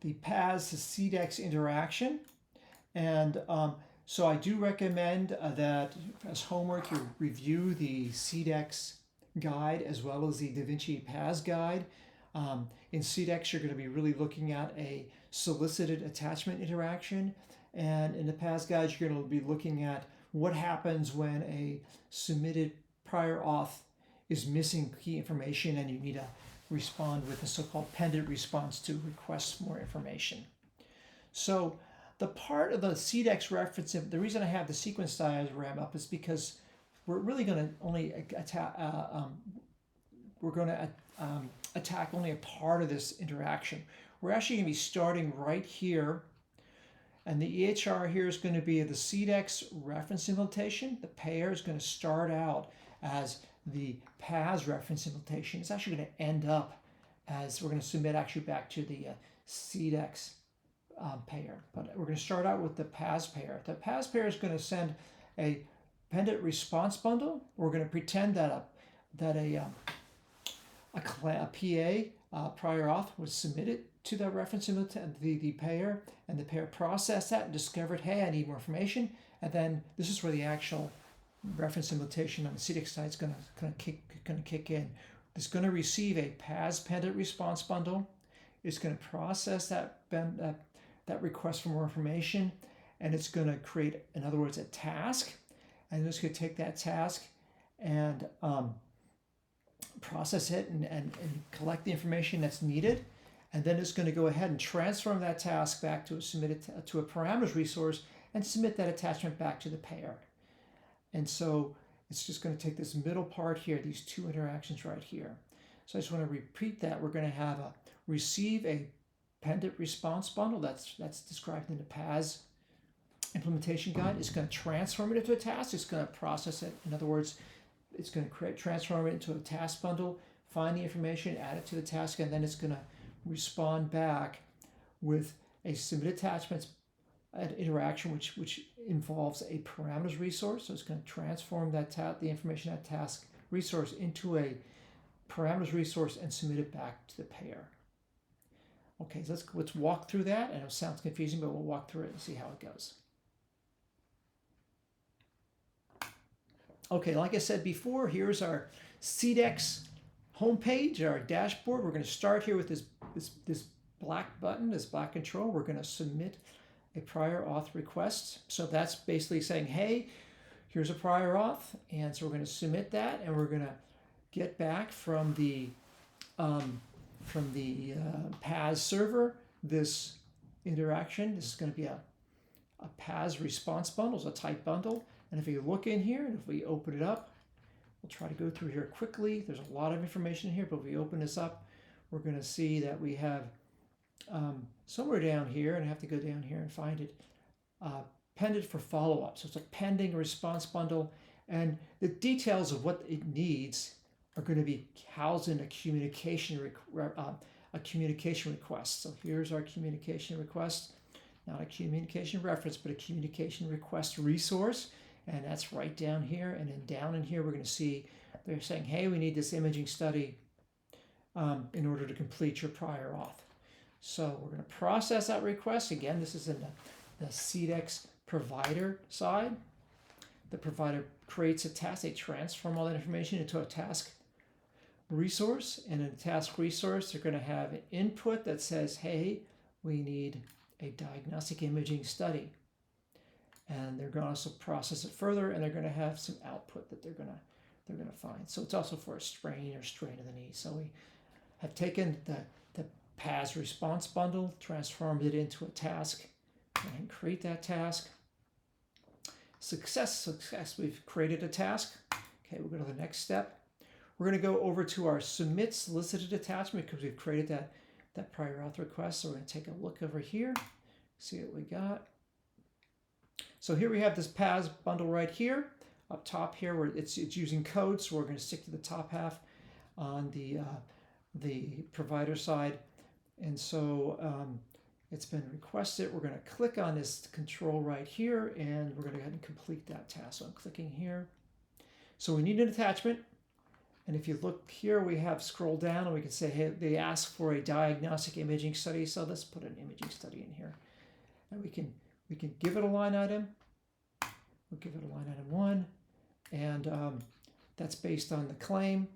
the PAS to CDex interaction. And so I do recommend that as homework you review the CDex guide as well as the DaVinci PAS guide. In CDex you're going to be really looking at a solicited attachment interaction, and in the PAS guide you're going to be looking at what happens when a submitted prior auth is missing key information and you need to respond with a so-called pended response to request more information. So the part of the CDex reference, the reason I have the sequence diagram up is because we're really going to only attack attack only a part of this interaction. We're actually going to be starting right here, and the EHR here is going to be the CDex reference implementation. The payer is going to start out as the PAS reference implementation. It's actually going to end up as we're going to submit actually back to the CDex payer. But we're going to start out with the PAS payer. The PAS payer is going to send a pendant response bundle. We're going to pretend that a PA prior auth was submitted to the reference the payer, and the payer processed that and discovered, hey, I need more information. And then this is where the actual reference implementation on the CDex side is going to kick in. It's going to receive a PAS pendant response bundle. It's going to process that request for more information, and it's going to create, in other words, a task. And it's going to take that task and process it and collect the information that's needed. And then it's going to go ahead and transform that task back to a parameters resource and submit that attachment back to the payer. And so it's just going to take this middle part here, these two interactions right here. So I just want to repeat that. We're going to have receive a pendant response bundle that's described in the PAS implementation guide. It's going to transform it into a task. It's going to process it. In other words, it's going to transform it into a task bundle, find the information, add it to the task, and then it's going to respond back with a submit attachments interaction, which involves a parameters resource. So it's going to transform the information, that task resource, into a parameters resource and submit it back to the payer. Okay, so let's walk through that. And it sounds confusing, but we'll walk through it and see how it goes. Okay, like I said before, here's our CDex homepage, our dashboard. We're going to start here with this black button, this black control. We're going to submit a prior auth request. So that's basically saying, hey, here's a prior auth. And so we're going to submit that, and we're going to get back from the PAS server this interaction. This is going to be a PAS response bundle, it's a type bundle. And if you look in here, and if we open it up, we'll try to go through here quickly. There's a lot of information here, but if we open this up, we're going to see that we have somewhere down here, and I have to go down here and find it, pended for follow-up. So it's a pending response bundle, and the details of what it needs are going to be housed in a communication request. So here's our communication request, not a communication reference, but a communication request resource. And that's right down here. And then down in here, we're going to see they're saying, hey, we need this imaging study in order to complete your prior auth. So we're going to process that request. Again, this is in the CDex provider side. The provider creates a task. They transform all that information into a task resource. And in the task resource, they're going to have an input that says, hey, we need a diagnostic imaging study. And they're going to also process it further, and they're going to have some output that they're going to find. So it's also for a strain or strain of the knee. So we have taken the PAS response bundle, transformed it into a task, and create that task. Success. We've created a task. Okay, we'll go to the next step. We're going to go over to our submit solicited attachment because we've created that prior auth request. So we're going to take a look over here, see what we got. So here we have this PAS bundle right here. Up top here, where it's using code, so we're going to stick to the top half on the provider side. And so it's been requested. We're going to click on this control right here, and we're going to go ahead and complete that task. So I'm clicking here. So we need an attachment, And if you look here, we have scroll down and we can say, hey, they ask for a diagnostic imaging study. So let's put an imaging study in here. And we can give it a line item. We'll give it a line item 1. And that's based on the claim.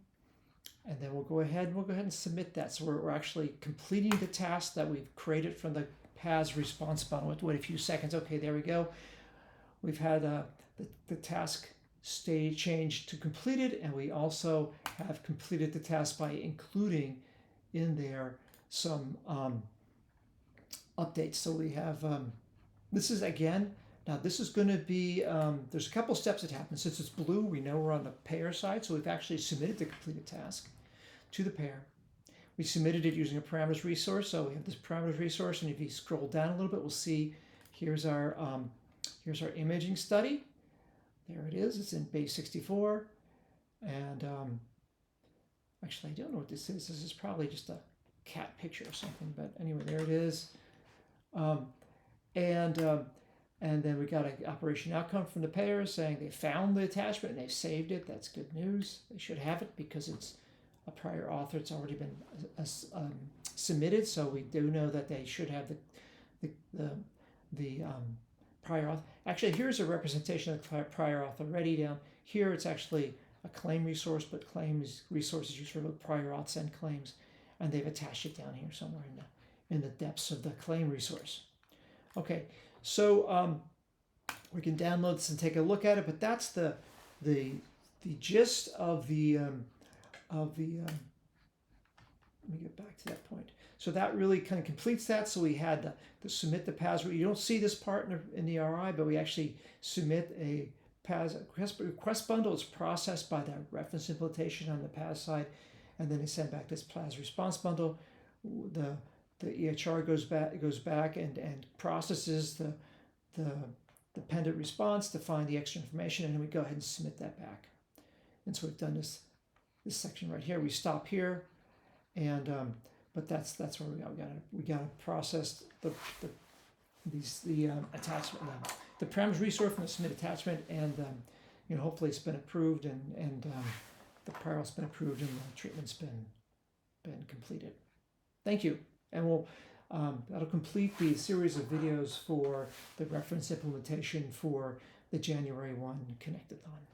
And then we'll go ahead and submit that. So we're actually completing the task that we've created from the PAS response button. We'll wait a few seconds. Okay, there we go. We've had the task state changed to completed, and we also have completed the task by including in there some updates. So we have, this is again, now this is going to be, there's a couple steps that happen. Since it's blue, we know we're on the payer side, so we've actually submitted the completed task to the payer. We submitted it using a parameters resource, so we have this parameters resource, and if you scroll down a little bit, we'll see here's our imaging study. There it is. It's in base 64, and actually I don't know what this is. This is probably just a cat picture or something, but anyway, there it is. And then we got an operation outcome from the payer saying they found the attachment and they've saved it. That's good news. They should have it because it's a prior author. It's already been submitted, so we do know that they should have the prior auth. Actually, here's a representation of the prior auth already. Down here, it's actually a claim resource, but claims resources used for prior auths and claims, and they've attached it down here somewhere in the depths of the claim resource. Okay, so we can download this and take a look at it, but that's the gist of the let me get back to that point. So that really kind of completes that. So we had the submit the PAS. You don't see this part in the RI, but we actually submit a PAS request bundle. It's processed by the reference implementation on the PAS side, and then they send back this PAS response bundle. The EHR goes back and processes the pended response to find the extra information, and then we go ahead and submit that back. And so we've done this section right here. We stop here, and but that's where we got to process the attachment, the parameters resource from the submit attachment, and hopefully it's been approved, and the prior auth's been approved, and the treatment's been completed. Thank you, and that'll complete the series of videos for the reference implementation for the January 1 Connectathon.